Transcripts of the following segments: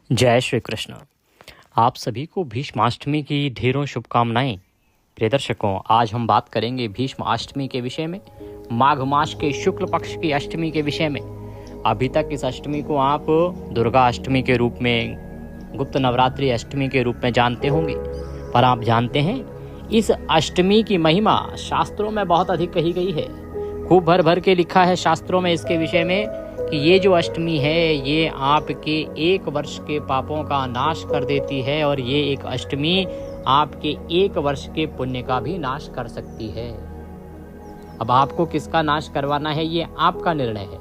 जय श्री कृष्ण। आप सभी को भीष्माष्टमी की ढेरों शुभकामनाएं। प्रिय दर्शकों, आज हम बात करेंगे भीष्माष्टमी के विषय में, माघ मास के शुक्ल पक्ष की अष्टमी के विषय में। अभी तक इस अष्टमी को आप दुर्गा अष्टमी के रूप में, गुप्त नवरात्रि अष्टमी के रूप में जानते होंगे, पर आप जानते हैं इस अष्टमी की महिमा शास्त्रों में बहुत अधिक कही गई है। खूब भर भर के लिखा है शास्त्रों में इसके विषय में कि ये जो अष्टमी है ये आपके एक वर्ष के पापों का नाश कर देती है, और ये एक अष्टमी आपके एक वर्ष के पुण्य का भी नाश कर सकती है। अब आपको किसका नाश करवाना है ये आपका निर्णय है।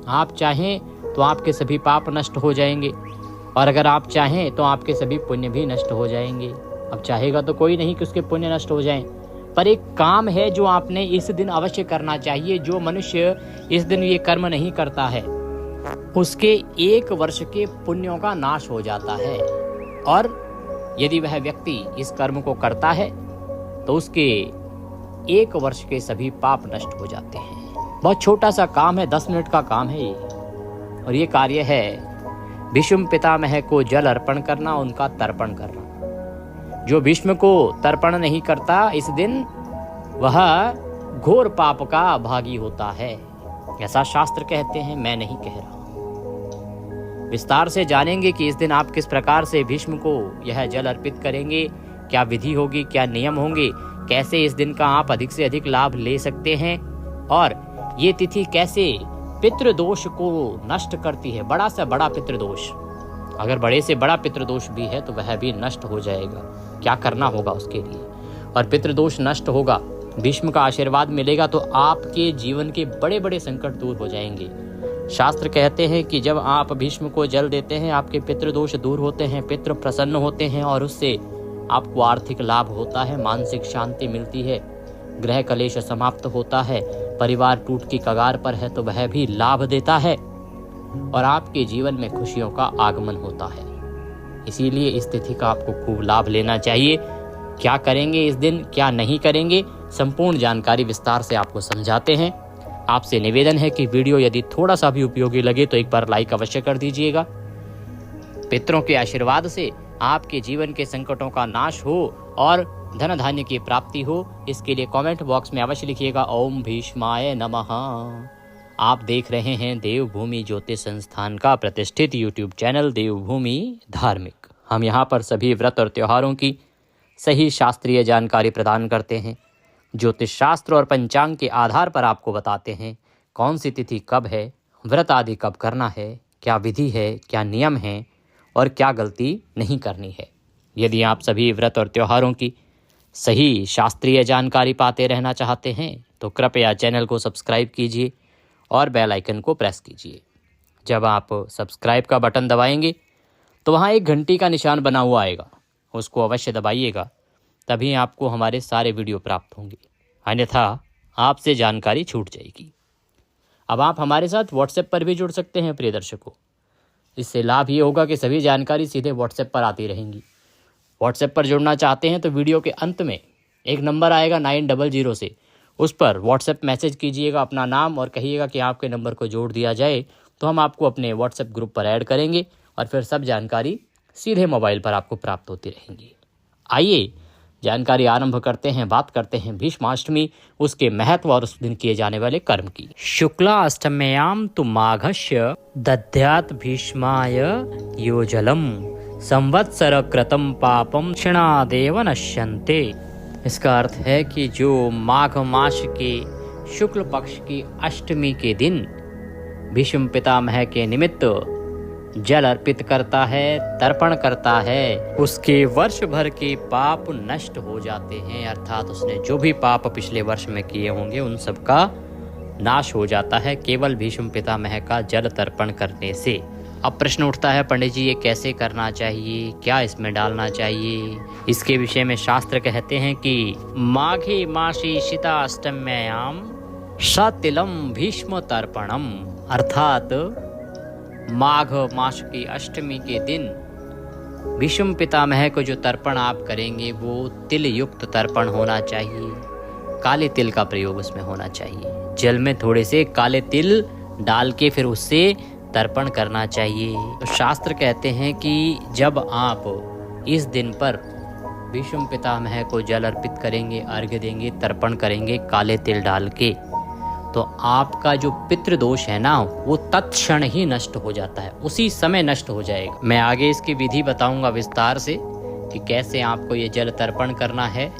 आप चाहें तो आपके सभी पाप नष्ट हो जाएंगे, और अगर आप चाहें तो आपके सभी पुण्य भी नष्ट हो जाएंगे। अब चाहेगा तो कोई नहीं कि उसके पुण्य नष्ट हो जाएं, पर एक काम है जो आपने इस दिन अवश्य करना चाहिए। जो मनुष्य इस दिन ये कर्म नहीं करता है उसके एक वर्ष के पुण्यों का नाश हो जाता है, और यदि वह व्यक्ति इस कर्म को करता है तो उसके एक वर्ष के सभी पाप नष्ट हो जाते हैं। बहुत छोटा सा काम है, 10 मिनट का काम है ये, और ये कार्य है भीष्म पितामह को जल अर्पण करना, उनका तर्पण करना। जो भीष्म को तर्पण नहीं करता इस दिन वह घोर पाप का भागी होता है, ऐसा शास्त्र कहते हैं, मैं नहीं कह रहा। विस्तार से जानेंगे कि इस दिन आप किस प्रकार से भीष्म को यह जल अर्पित करेंगे, क्या विधि होगी, क्या नियम होंगे, कैसे इस दिन का आप अधिक से अधिक लाभ ले सकते हैं, और ये तिथि कैसे पितृदोष को नष्ट करती है। बड़ा से बड़ा पितृदोष, अगर बड़े से बड़ा पितृदोष भी है तो वह भी नष्ट हो जाएगा। क्या करना होगा उसके लिए, और पितृदोष नष्ट होगा, भीष्म का आशीर्वाद मिलेगा तो आपके जीवन के बड़े बड़े संकट दूर हो जाएंगे। शास्त्र कहते हैं कि जब आप भीष्म को जल देते हैं आपके पितृदोष दूर होते हैं, पितृ प्रसन्न होते हैं, और उससे आपको आर्थिक लाभ होता है, मानसिक शांति मिलती है, ग्रह कलेश समाप्त होता है, परिवार टूट की कगार पर है तो वह भी लाभ देता है, और आपके जीवन में खुशियों का आगमन होता है। इसीलिए इस तिथि का आपको खूब लाभ लेना चाहिए। क्या करेंगे इस दिन, क्या नहीं करेंगे, संपूर्ण जानकारी विस्तार से आपको समझाते हैं। आपसे निवेदन है कि वीडियो यदि थोड़ा सा भी उपयोगी लगे तो एक बार लाइक अवश्य कर दीजिएगा। पितरों के आशीर्वाद से आपके जीवन के संकटों का नाश हो और धन धान्य की प्राप्ति हो, इसके लिए कमेंट बॉक्स में अवश्य लिखिएगा ओम भीष्माय नमः। आप देख रहे हैं देवभूमि ज्योतिष संस्थान का प्रतिष्ठित यूट्यूब चैनल देवभूमि धार्मिक। हम यहाँ पर सभी व्रत और त्योहारों की सही शास्त्रीय जानकारी प्रदान करते हैं। ज्योतिष शास्त्र और पंचांग के आधार पर आपको बताते हैं कौन सी तिथि कब है, व्रत आदि कब करना है, क्या विधि है, क्या नियम है, और क्या गलती नहीं करनी है। यदि आप सभी व्रत और त्योहारों की सही शास्त्रीय जानकारी पाते रहना चाहते हैं तो कृपया चैनल को सब्सक्राइब कीजिए और बेल आइकन को प्रेस कीजिए। जब आप सब्सक्राइब का बटन दबाएंगे तो वहाँ एक घंटी का निशान बना हुआ आएगा, उसको अवश्य दबाइएगा, तभी आपको हमारे सारे वीडियो प्राप्त होंगे, अन्यथा आपसे जानकारी छूट जाएगी। अब आप हमारे साथ व्हाट्सएप पर भी जुड़ सकते हैं प्रिय दर्शकों। इससे लाभ ये होगा कि सभी जानकारी सीधे व्हाट्सएप पर आती रहेंगी। व्हाट्सएप पर जुड़ना चाहते हैं तो वीडियो के अंत में एक नंबर आएगा 900 से, उस पर व्हाट्सएप मैसेज कीजिएगा अपना नाम और कहिएगा कि आपके नंबर को जोड़ दिया जाए, तो हम आपको अपने व्हाट्सएप ग्रुप पर ऐड करेंगे और फिर सब जानकारी सीधे मोबाइल पर आपको प्राप्त होती रहेंगी। आइए जानकारी आरंभ करते हैं, बात करते हैं भीष्माष्टमी, उसके महत्व और उस दिन किए जाने वाले कर्म की। शुक्ला अष्टम्याम तु माघस्य दद्यात् भीष्माय यो जलम संवत्सर कृतं पापम क्षणादेव नश्यन्ते। इसका अर्थ है कि जो माघ मास के शुक्ल पक्ष की अष्टमी के दिन भीष्म पितामह के निमित्त जल अर्पित करता है, तर्पण करता है, उसके वर्ष भर के पाप नष्ट हो जाते हैं। अर्थात उसने जो भी पाप पिछले वर्ष में किए होंगे उन सब का नाश हो जाता है केवल भीष्म पितामह का जल तर्पण करने से। अब प्रश्न उठता है, पंडित जी ये कैसे करना चाहिए, क्या इसमें डालना चाहिए? इसके विषय में शास्त्र कहते हैं कि माघे मासी शीता अष्टम्याम सतिलम भीष्म तर्पणम, अर्थात माघ मास की अष्टमी के दिन भीष्म पितामह को जो तर्पण आप करेंगे वो तिल युक्त तर्पण होना चाहिए। काले तिल का प्रयोग उसमें होना चाहिए। जल में थोड़े से काले तिल डाल के फिर उससे तर्पण करना चाहिए। तो शास्त्र कहते हैं कि जब आप इस दिन पर भीष्म पितामह को जल अर्पित करेंगे, अर्घ्य देंगे, तर्पण करेंगे काले तिल डाल के, तो आपका जो पितृदोष है ना वो तत्क्षण ही नष्ट हो जाता है, उसी समय नष्ट हो जाएगा। मैं आगे इसकी विधि बताऊंगा विस्तार से कि कैसे आपको ये जल तर्पण करना है,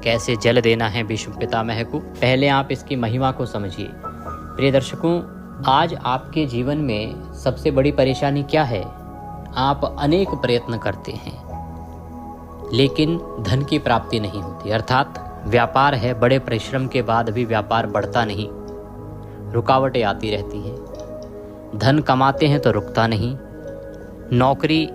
कैसे जल देना है भीष्म पितामह को। पहले आप इसकी महिमा को समझिए। प्रिय दर्शकों, आज आपके जीवन में सबसे बड़ी परेशानी क्या है? आप अनेक प्रयत्न करते हैं लेकिन धन की प्राप्ति नहीं होती, अर्थात व्यापार है, बड़े परिश्रम के बाद भी व्यापार बढ़ता नहीं, रुकावटें आती रहती हैं। धन कमाते हैं तो रुकता नहीं, नौकरी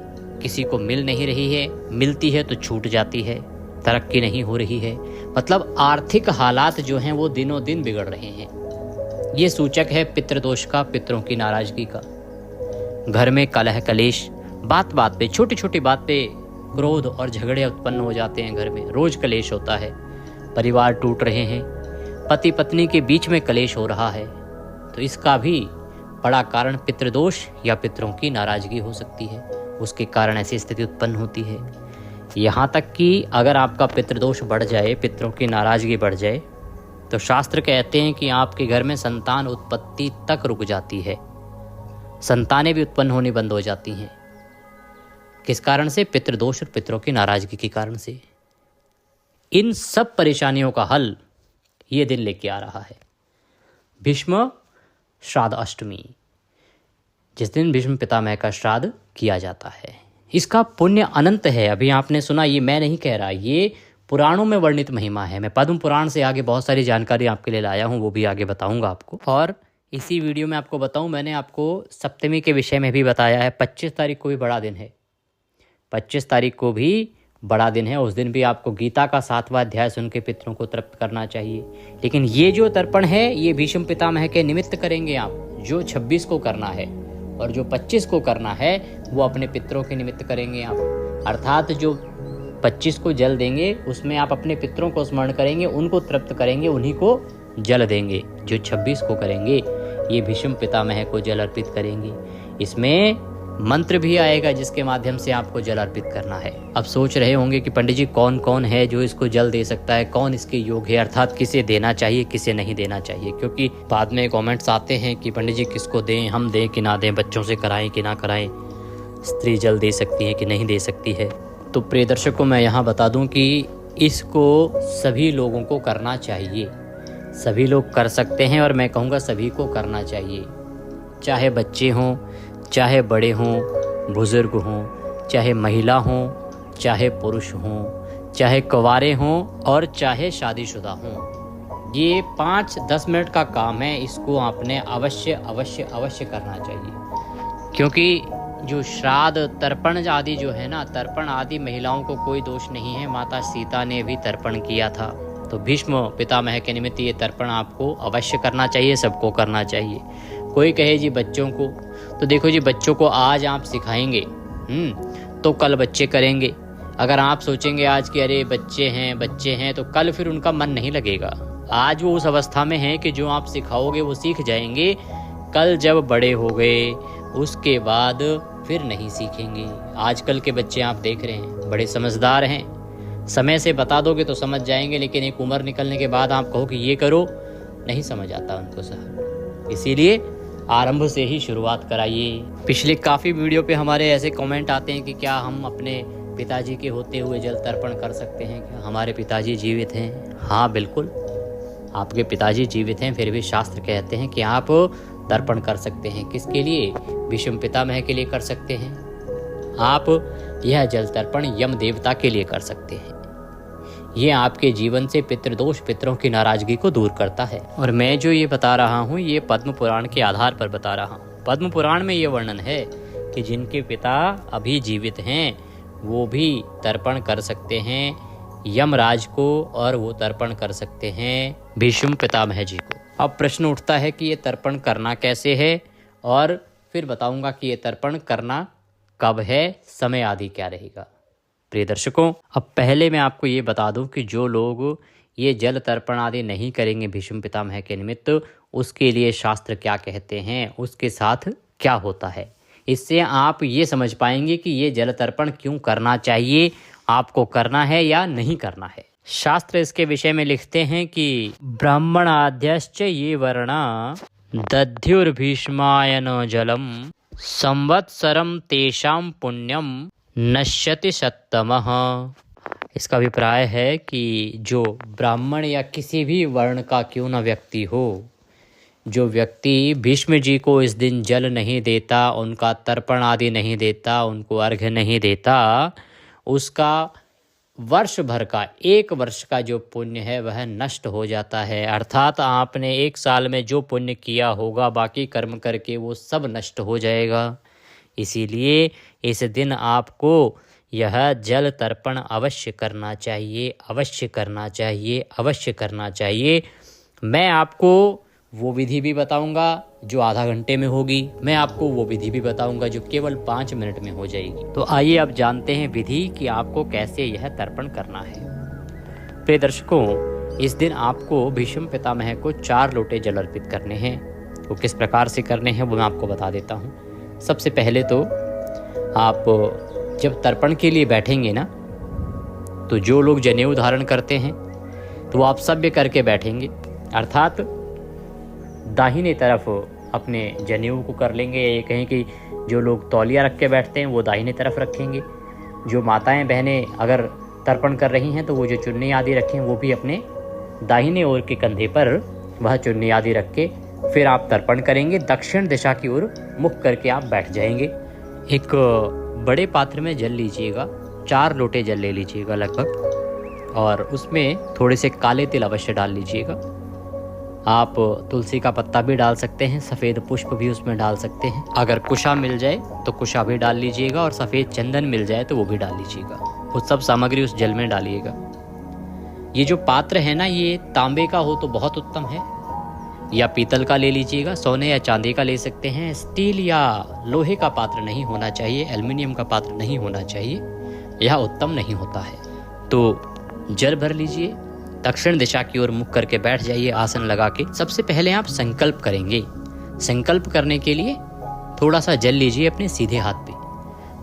किसी को मिल नहीं रही है, मिलती है तो छूट जाती है, तरक्की नहीं हो रही है, मतलब आर्थिक हालात जो हैं वो दिनों दिन बिगड़ रहे हैं। ये सूचक है पितृदोष का, पितरों की नाराजगी का। घर में कलह कलेश, बात बात पे, छोटी छोटी बात पे क्रोध और झगड़े उत्पन्न हो जाते हैं। घर में रोज कलेश होता है, परिवार टूट रहे हैं, पति पत्नी के बीच में कलेश हो रहा है, तो इसका भी बड़ा कारण पितृदोष या पितरों की नाराजगी हो सकती है। उसके कारण ऐसी स्थिति उत्पन्न होती है। यहाँ तक कि अगर आपका पितृदोष बढ़ जाए, पितरों की नाराजगी बढ़ जाए, तो शास्त्र कहते हैं कि आपके घर में संतान उत्पत्ति तक रुक जाती है, संतानें भी उत्पन्न होनी बंद हो जाती हैं। किस कारण से? पितृदोष और पितरों की नाराजगी के कारण से। इन सब परेशानियों का हल ये दिन लेके आ रहा है, भीष्म श्राद्ध अष्टमी, जिस दिन भीष्म पितामह का श्राद्ध किया जाता है। इसका पुण्य अनंत है। अभी आपने सुना, ये मैं नहीं कह रहा, ये पुराणों में वर्णित महिमा है। मैं पद्म पुराण से आगे बहुत सारी जानकारी आपके लिए लाया हूँ, वो भी आगे बताऊँगा आपको। और इसी वीडियो में आपको बताऊँ, मैंने आपको सप्तमी के विषय में भी बताया है। 25 तारीख को भी बड़ा दिन है, 25 तारीख को भी बड़ा दिन है। उस दिन भी आपको गीता का 7वां अध्याय सुन के पितरों को तृप्त करना चाहिए। लेकिन ये जो तर्पण है ये भीष्म पितामह के निमित्त करेंगे आप, जो 26 को करना है, और जो 25 को करना है वो अपने पितरों के निमित्त करेंगे आप। अर्थात जो 25 को जल देंगे उसमें आप अपने पितरों को स्मरण करेंगे, उनको तृप्त करेंगे, उन्हीं को जल देंगे। जो 26 को करेंगे ये भीष्म पितामह को जल अर्पित करेंगे। इसमें मंत्र भी आएगा जिसके माध्यम से आपको जल अर्पित करना है। अब सोच रहे होंगे कि पंडित जी कौन कौन है जो इसको जल दे सकता है, कौन इसके योग्य है, अर्थात किसे देना चाहिए, किसे नहीं देना चाहिए। क्योंकि बाद में कमेंट्स आते हैं कि पंडित जी किसको दें, हम दें कि ना दें, बच्चों से कराएं कि ना कराएं, स्त्री जल दे सकती है कि नहीं दे सकती है। तो प्रिय दर्शकों, मैं यहाँ बता दूँ कि इसको सभी लोगों को करना चाहिए, सभी लोग कर सकते हैं, और मैं कहूँगा सभी को करना चाहिए। चाहे बच्चे हों, चाहे बड़े हों, बुजुर्ग हों, चाहे महिला हों, चाहे पुरुष हों, चाहे कुंवारे हों और चाहे शादीशुदा हों। ये 5-10 मिनट का काम है, इसको आपने अवश्य अवश्य अवश्य करना चाहिए। क्योंकि जो श्राद्ध तर्पण आदि जो है ना, तर्पण आदि महिलाओं को कोई दोष नहीं है। माता सीता ने भी तर्पण किया था, तो भीष्म पितामह के निमित्त ये तर्पण आपको अवश्य करना चाहिए, सबको करना चाहिए। कोई कहे जी बच्चों को, तो देखो जी, बच्चों को आज आप सिखाएंगे तो कल बच्चे करेंगे। अगर आप सोचेंगे आज कि अरे बच्चे हैं, तो कल फिर उनका मन नहीं लगेगा। आज वो उस अवस्था में है कि जो आप सिखाओगे वो सीख जाएंगे, कल जब बड़े हो गए उसके बाद फिर नहीं सीखेंगे। आजकल के बच्चे आप देख रहे हैं बड़े समझदार हैं, समय से बता दोगे तो समझ जाएंगे, लेकिन एक उम्र निकलने के बाद आप कहो कि ये करो, नहीं समझ आता उनको साहब। इसीलिए आरंभ से ही शुरुआत कराइए। पिछले काफ़ी वीडियो पे हमारे ऐसे कमेंट आते हैं कि क्या हम अपने पिताजी के होते हुए जल तर्पण कर सकते हैं, क्या हमारे पिताजी जीवित हैं? हाँ बिल्कुल, आपके पिताजी जीवित हैं, फिर भी शास्त्र कहते हैं कि आप तर्पण कर सकते हैं। किसके लिए? भीष्म पितामह के लिए कर सकते हैं। आप यह जल तर्पण यम देवता के लिए कर सकते हैं। ये आपके जीवन से पितृदोष, पितरों की नाराजगी को दूर करता है। और मैं जो ये बता रहा हूँ ये पद्म पुराण के आधार पर बता रहा हूँ। पद्म पुराण में ये वर्णन है कि जिनके पिता अभी जीवित हैं वो भी तर्पण कर सकते हैं यमराज को, और वो तर्पण कर सकते हैं भीष्म पितामह जी को। अब प्रश्न उठता है कि ये तर्पण करना कैसे है, और फिर बताऊंगा कि ये तर्पण करना कब है, समय आदि क्या रहेगा। प्रिय दर्शकों, अब पहले मैं आपको ये बता दूं कि जो लोग ये जल तर्पण आदि नहीं करेंगे भीष्म पितामह के निमित्त, उसके लिए शास्त्र क्या कहते हैं, उसके साथ क्या होता है। इससे आप ये समझ पाएंगे कि ये जल तर्पण क्यों करना चाहिए, आपको करना है या नहीं करना है। शास्त्र इसके विषय में लिखते हैं कि ब्राह्मणाद्यश्च ये वर्णा दध्युर्भीष्माय न जलम संवत्सरम तेषां पुण्यम नश्यति सत्तमः। इसका अभिप्राय है कि जो ब्राह्मण या किसी भी वर्ण का क्यों न व्यक्ति हो, जो व्यक्ति भीष्म जी को इस दिन जल नहीं देता, उनका तर्पण आदि नहीं देता, उनको अर्घ्य नहीं देता, उसका वर्ष भर का, एक वर्ष का जो पुण्य है वह नष्ट हो जाता है। अर्थात आपने एक साल में जो पुण्य किया होगा, बाकी कर्म करके वो सब नष्ट हो जाएगा। इसीलिए इस दिन आपको यह जल तर्पण अवश्य करना चाहिए, अवश्य करना चाहिए, अवश्य करना चाहिए। मैं आपको वो विधि भी बताऊंगा जो आधा घंटे में होगी, मैं आपको वो विधि भी बताऊंगा जो केवल 5 मिनट में हो जाएगी। तो आइए अब जानते हैं विधि कि आपको कैसे यह तर्पण करना है। प्रिय दर्शकों, इस दिन आपको भीष्म पितामह को 4 लोटे जल अर्पित करने हैं। वो किस प्रकार से करने हैं वो मैं आपको बता देता हूँ। सबसे पहले तो आप जब तर्पण के लिए बैठेंगे ना, तो जो लोग जनेऊ धारण करते हैं तो आप सभ्य करके बैठेंगे, अर्थात दाहिने तरफ अपने जनेऊ को कर लेंगे। ये कहें कि जो लोग तौलिया रख के बैठते हैं वो दाहिने तरफ रखेंगे। जो माताएं बहनें अगर तर्पण कर रही हैं तो वो जो चुन्नी आदि रखें वो भी अपने दाहिने ओर के कंधे पर वह चुन्नी आदि रख के फिर आप तर्पण करेंगे। दक्षिण दिशा की ओर मुख करके आप बैठ जाएंगे। एक बड़े पात्र में जल लीजिएगा, 4 लोटे जल ले लीजिएगा लगभग, और उसमें थोड़े से काले तिल अवश्य डाल लीजिएगा। आप तुलसी का पत्ता भी डाल सकते हैं, सफ़ेद पुष्प भी उसमें डाल सकते हैं। अगर कुशा मिल जाए तो कुशा भी डाल लीजिएगा, और सफ़ेद चंदन मिल जाए तो वो भी डाल लीजिएगा। वो सब सामग्री उस जल में डालिएगा। ये जो पात्र है ना, ये तांबे का हो तो बहुत उत्तम है, या पीतल का ले लीजिएगा, सोने या चांदी का ले सकते हैं। स्टील या लोहे का पात्र नहीं होना चाहिए, एल्युमिनियम का पात्र नहीं होना चाहिए, यह उत्तम नहीं होता है। तो जल भर लीजिए, दक्षिण दिशा की ओर मुख करके बैठ जाइए आसन लगा के। सबसे पहले आप संकल्प करेंगे। संकल्प करने के लिए थोड़ा सा जल लीजिए अपने सीधे हाथ पे,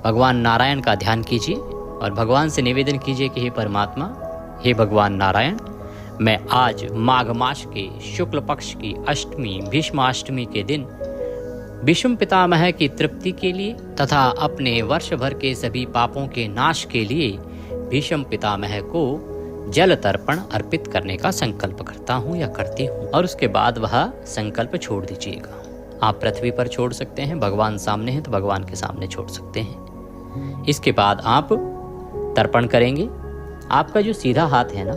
भगवान नारायण का ध्यान कीजिए और भगवान से निवेदन कीजिए कि हे परमात्मा, हे भगवान नारायण, मैं आज माघ मास के शुक्ल पक्ष की अष्टमी भीष्माष्टमी के दिन भीष्म पितामह की तृप्ति के लिए तथा अपने वर्ष भर के सभी पापों के नाश के लिए भीष्म पितामह को जल तर्पण अर्पित करने का संकल्प करता हूँ या करती हूँ। और उसके बाद वह संकल्प छोड़ दीजिएगा। आप पृथ्वी पर छोड़ सकते हैं, भगवान सामने हैं तो भगवान के सामने छोड़ सकते हैं। इसके बाद आप तर्पण करेंगे। आपका जो सीधा हाथ है ना,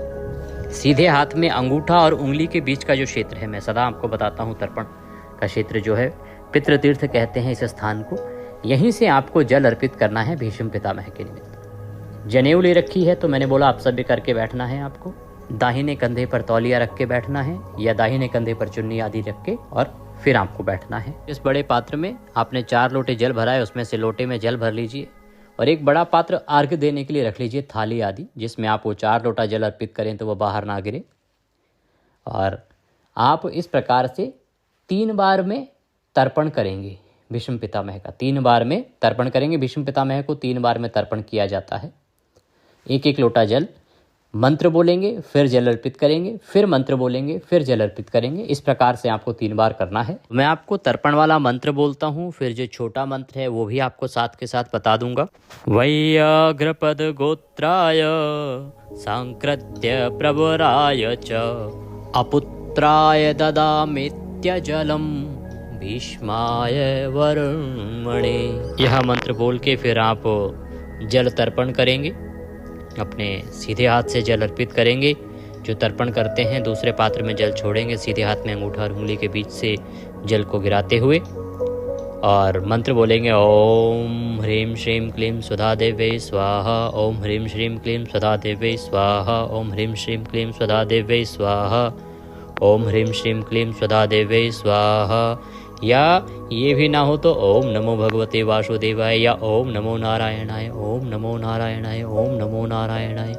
सीधे हाथ में अंगूठा और उंगली के बीच का जो क्षेत्र है, मैं सदा आपको बताता हूँ, तर्पण का क्षेत्र जो है पितृतीर्थ कहते हैं इस स्थान को, यहीं से आपको जल अर्पित करना है भीष्म पितामह के निमित्त। जनेऊ ले रखी है तो मैंने बोला आप सभ्य करके बैठना है। आपको दाहिने कंधे पर तौलिया रख के बैठना है या दाहिने कंधे पर चुन्नी आदि रख के और फिर आपको बैठना है। इस बड़े पात्र में आपने 4 लोटे जल भरा है, उसमें से लोटे में जल भर लीजिए और एक बड़ा पात्र अर्घ्य देने के लिए रख लीजिए, थाली आदि, जिसमें आप वो 4 लोटा जल अर्पित करें तो वह बाहर ना गिरे। और आप इस प्रकार से 3 बार में तर्पण करेंगे भीष्म पितामह का। 3 बार में तर्पण करेंगे। भीष्म पितामह को 3 बार में तर्पण किया जाता है। 1-1 लोटा जल, मंत्र बोलेंगे, फिर जल अर्पित करेंगे, फिर मंत्र बोलेंगे, फिर जल अर्पित करेंगे। इस प्रकार से आपको 3 बार करना है। मैं आपको तर्पण वाला मंत्र बोलता हूँ, फिर जो छोटा मंत्र है वो भी आपको साथ के साथ बता दूंगा। वैयाग्रपद गोत्राय सांकृत्य प्रवराय च अपुत्राय ददामित्य जलम भीष्माय वर्मणे। यह मंत्र बोल के फिर आप जल तर्पण करेंगे। अपने सीधे हाथ से जल अर्पित करेंगे। जो तर्पण करते हैं दूसरे पात्र में जल छोड़ेंगे, सीधे हाथ में अंगूठा और उंगली के बीच से जल को गिराते हुए, और मंत्र बोलेंगे ओम ह्रीं श्रीं क्लीं स्वधा देवे स्वाहा, ओम ह्रीं श्रीं क्लीं स्वधा देवे स्वाहा, ओम ह्रीं श्रीं क्लीं स्वधा देवे स्वाहा, ओम ह्रीं श्रीं क्लीं स्वधा देवे स्वाहा। या ये भी ना हो तो ओम नमो भगवते वासुदेवाय या ओम नमो नारायणाय, ओम नमो नारायणाय, ओम नमो नारायणाय।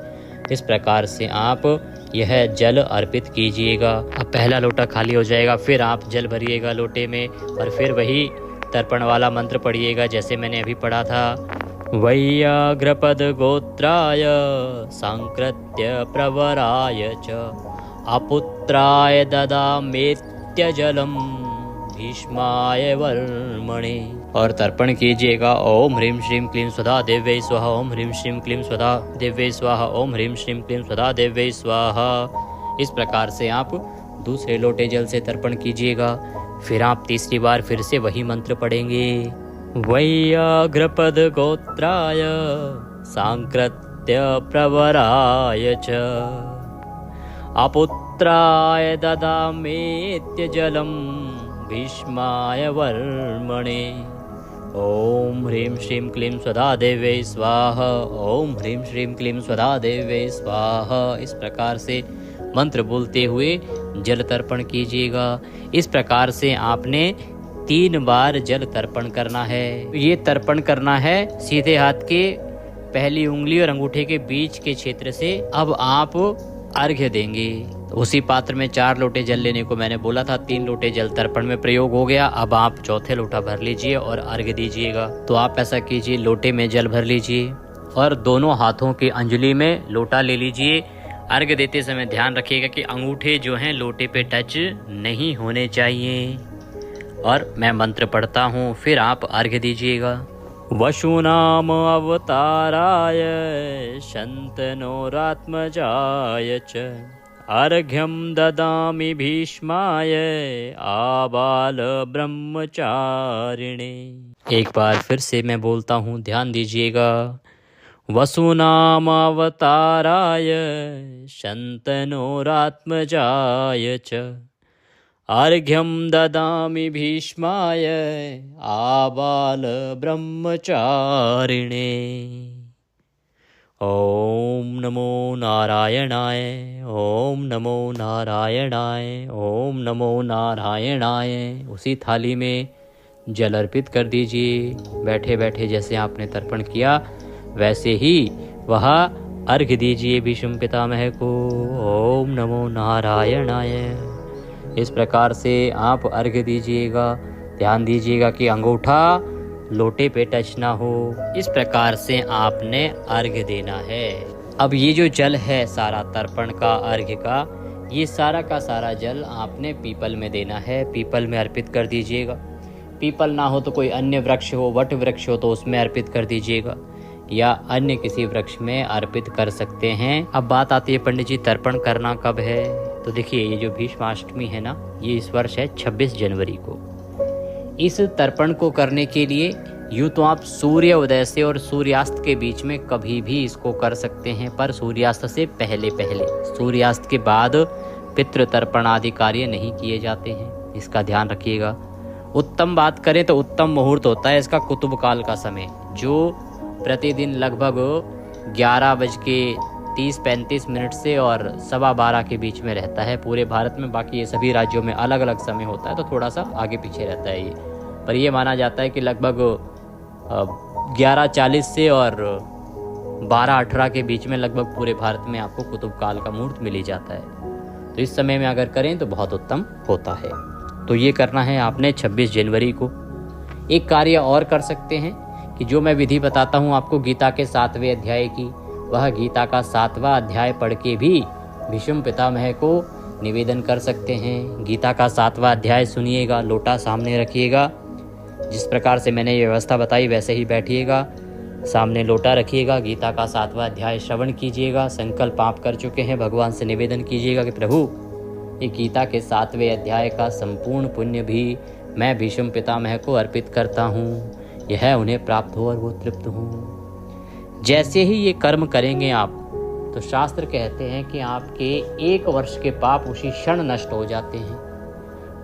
इस प्रकार से आप यह जल अर्पित कीजिएगा। अब पहला लोटा खाली हो जाएगा, फिर आप जल भरिएगा लोटे में और फिर वही तर्पण वाला मंत्र पढ़िएगा जैसे मैंने अभी पढ़ा था। वैयाग्रपद गोत्राय सांकृत्य प्रवराय च अपुत्राय ददामेत्य जलम भीष्माय वर्मणे। और तर्पण कीजिएगा ओम ह्रीं श्रीं क्लीं स्वधा देव्यै स्वाहा, ओम ह्रीं श्रीं क्लीं स्वधा देव्यै स्वाहा, ओम ह्रीं श्रीं क्लीं स्वधा देव्यै स्वाहा। इस प्रकार से आप दूसरे लोटे जल से तर्पण कीजिएगा। फिर आप तीसरी बार फिर से वही मंत्र पढ़ेंगे। वैयाग्रपद गोत्राय सांकृत्य प्रवराय च अपुत्राय ददामेत्य जलम भीष्माय वर्मणे। ओम ह्रीं श्रीं क्लीं स्वधा देव्यै स्वाहा, ओम ह्रीं श्रीं क्लीं स्वधा देव्यै स्वाहा। इस प्रकार से मंत्र बोलते हुए जल तर्पण कीजिएगा। इस प्रकार से आपने 3 बार जल तर्पण करना है। ये तर्पण करना है सीधे हाथ के पहली उंगली और अंगूठे के बीच के क्षेत्र से। अब आप अर्घ्य देंगे। उसी पात्र में 4 लोटे जल लेने को मैंने बोला था। 3 लोटे जल तर्पण में प्रयोग हो गया। अब आप चौथे लोटा भर लीजिए और अर्घ्य दीजिएगा। तो आप ऐसा कीजिए, लोटे में जल भर लीजिए और दोनों हाथों की अंजलि में लोटा ले लीजिए। अर्घ्य देते समय ध्यान रखिएगा कि अंगूठे जो हैं लोटे पे टच नहीं होने चाहिए। और मैं मंत्र पढ़ता हूँ, फिर आप अर्घ्य दीजिएगा। वशूनाम अवताराय शन्तनोरात्मजाय च अर्घ्यं ददामि भीष्माय आबाल ब्रह्मचारिणे। एक बार फिर से मैं बोलता हूँ, ध्यान दीजिएगा। वसूनाम अवताराय शन्तनोरात्मजाय च अर्घ्यं ददामि भीष्माय आबाल ब्रह्मचारिणे। ओम नमो नारायणाय, ओम नमो नारायणाय, ओम नमो नारायणाय। उसी थाली में जल अर्पित कर दीजिए। बैठे बैठे जैसे आपने तर्पण किया वैसे ही वह अर्घ्य दीजिए भीष्म पितामह को। ओम नमो नारायणाय। इस प्रकार से आप अर्घ्य दीजिएगा। ध्यान दीजिएगा कि अंगूठा लोटे पे टच ना हो। इस प्रकार से आपने अर्घ्य देना है। अब ये जो जल है सारा तर्पण का, अर्घ्य का, ये सारा का सारा जल आपने पीपल में देना है। पीपल में अर्पित कर दीजिएगा। पीपल ना हो तो कोई अन्य वृक्ष हो, वट वृक्ष हो तो उसमें अर्पित कर दीजिएगा, या अन्य किसी वृक्ष में अर्पित कर सकते हैं। अब बात आती है पंडित जी तर्पण करना कब है। तो देखिए, ये जो भीष्माष्टमी है ना, ये इस वर्ष है 26 जनवरी को। इस तर्पण को करने के लिए यूँ तो आप सूर्य उदय से और सूर्यास्त के बीच में कभी भी इसको कर सकते हैं, पर सूर्यास्त से पहले पहले। सूर्यास्त के बाद पितृ तर्पण आदि कार्य नहीं किए जाते हैं, इसका ध्यान रखिएगा। उत्तम बात करें तो उत्तम मुहूर्त होता है इसका कुतुब काल का समय, जो प्रतिदिन लगभग 11:30-35 से और 12:15 के बीच में रहता है पूरे भारत में। बाकी ये सभी राज्यों में अलग अलग समय होता है, तो थोड़ा सा आगे पीछे रहता है ये। पर ये माना जाता है कि लगभग 11:40 से और 12:18 के बीच में लगभग पूरे भारत में आपको कुतुब काल का मुहूर्त मिल ही जाता है। तो इस समय में अगर करें तो बहुत उत्तम होता है। तो ये करना है आपने 26 जनवरी को। एक कार्य और कर सकते हैं कि जो मैं विधि बताता हूँ आपको गीता के 7वें अध्याय की, वह गीता का 7वां अध्याय पढ़ के भी भीष्म पितामह को निवेदन कर सकते हैं। गीता का 7वां अध्याय सुनिएगा, लोटा सामने रखिएगा। जिस प्रकार से मैंने ये व्यवस्था बताई वैसे ही बैठिएगा, सामने लोटा रखिएगा, गीता का 7वां अध्याय श्रवण कीजिएगा। संकल्प आप कर चुके हैं, भगवान से निवेदन कीजिएगा कि प्रभु, ये गीता के 7वें अध्याय का संपूर्ण पुण्य भी मैं भीष्म पितामह को अर्पित करता हूँ, यह उन्हें प्राप्त हो और वो तृप्त हो। जैसे ही ये कर्म करेंगे आप, तो शास्त्र कहते हैं कि आपके 1 वर्ष के पाप उसी क्षण नष्ट हो जाते हैं,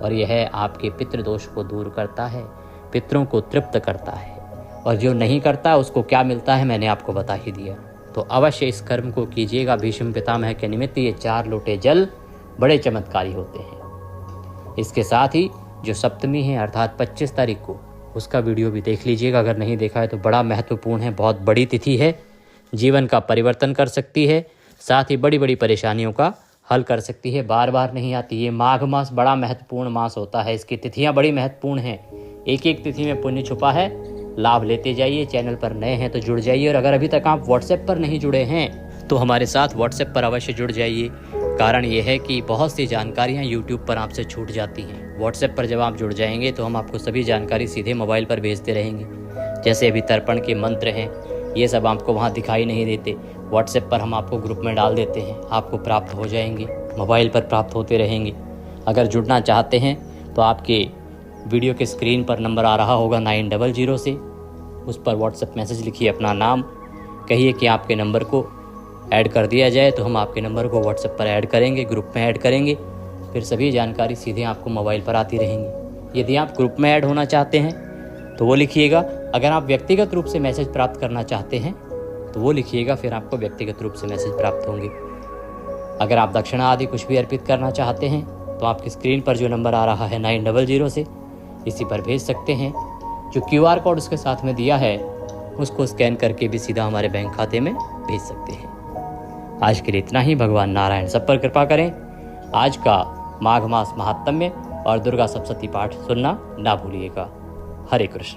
और यह आपके पितृदोष को दूर करता है, पितरों को तृप्त करता है। और जो नहीं करता उसको क्या मिलता है मैंने आपको बता ही दिया। तो अवश्य इस कर्म को कीजिएगा। भीष्म पितामह के निमित्त ये 4 लोटे जल बड़े चमत्कारी होते हैं। इसके साथ ही जो सप्तमी है अर्थात 25 तारीख को, उसका वीडियो भी देख लीजिएगा अगर नहीं देखा है तो। बड़ा महत्वपूर्ण है, बहुत बड़ी तिथि है, जीवन का परिवर्तन कर सकती है, साथ ही बड़ी बड़ी परेशानियों का हल कर सकती है। बार बार नहीं आती। ये माघ मास बड़ा महत्वपूर्ण मास होता है, इसकी तिथियां बड़ी महत्वपूर्ण हैं। एक एक तिथि में पुण्य छुपा है, लाभ लेते जाइए। चैनल पर नए हैं तो जुड़ जाइए, और अगर अभी तक आप व्हाट्सएप पर नहीं जुड़े हैं तो हमारे साथ व्हाट्सएप पर अवश्य जुड़ जाइए। कारण ये है कि बहुत सी जानकारियाँ यूट्यूब पर आपसे छूट जाती हैं। व्हाट्सएप पर जब आप जुड़ जाएंगे तो हम आपको सभी जानकारी सीधे मोबाइल पर भेजते रहेंगे। जैसे अभी तर्पण के मंत्र हैं, ये सब आपको वहाँ दिखाई नहीं देते, व्हाट्सएप पर हम आपको ग्रुप में डाल देते हैं, आपको प्राप्त हो जाएंगे, मोबाइल पर प्राप्त होते रहेंगे। अगर जुड़ना चाहते हैं तो आपके वीडियो के स्क्रीन पर नंबर आ रहा होगा 900 से, उस पर व्हाट्सएप मैसेज लिखिए, अपना नाम कहिए कि आपके नंबर को ऐड कर दिया जाए, तो हम आपके नंबर को व्हाट्सएप पर ऐड करेंगे, ग्रुप में ऐड करेंगे। फिर सभी जानकारी सीधे आपको मोबाइल पर आती रहेंगी। यदि आप ग्रुप में ऐड होना चाहते हैं तो वो लिखिएगा। अगर आप व्यक्तिगत रूप से मैसेज प्राप्त करना चाहते हैं तो वो लिखिएगा, फिर आपको व्यक्तिगत रूप से मैसेज प्राप्त होंगे। अगर आप दक्षिणा आदि कुछ भी अर्पित करना चाहते हैं तो आपकी स्क्रीन पर जो नंबर आ रहा है 900 से, इसी पर भेज सकते हैं। जो QR कोड उसके साथ में दिया है उसको स्कैन करके भी सीधा हमारे बैंक खाते में भेज सकते हैं। आज के लिए इतना ही। भगवान नारायण सब पर कृपा करें। आज का माघ मास महात्म्य और दुर्गा सप्तशती पाठ सुनना ना भूलिएगा। हरे कृष्ण।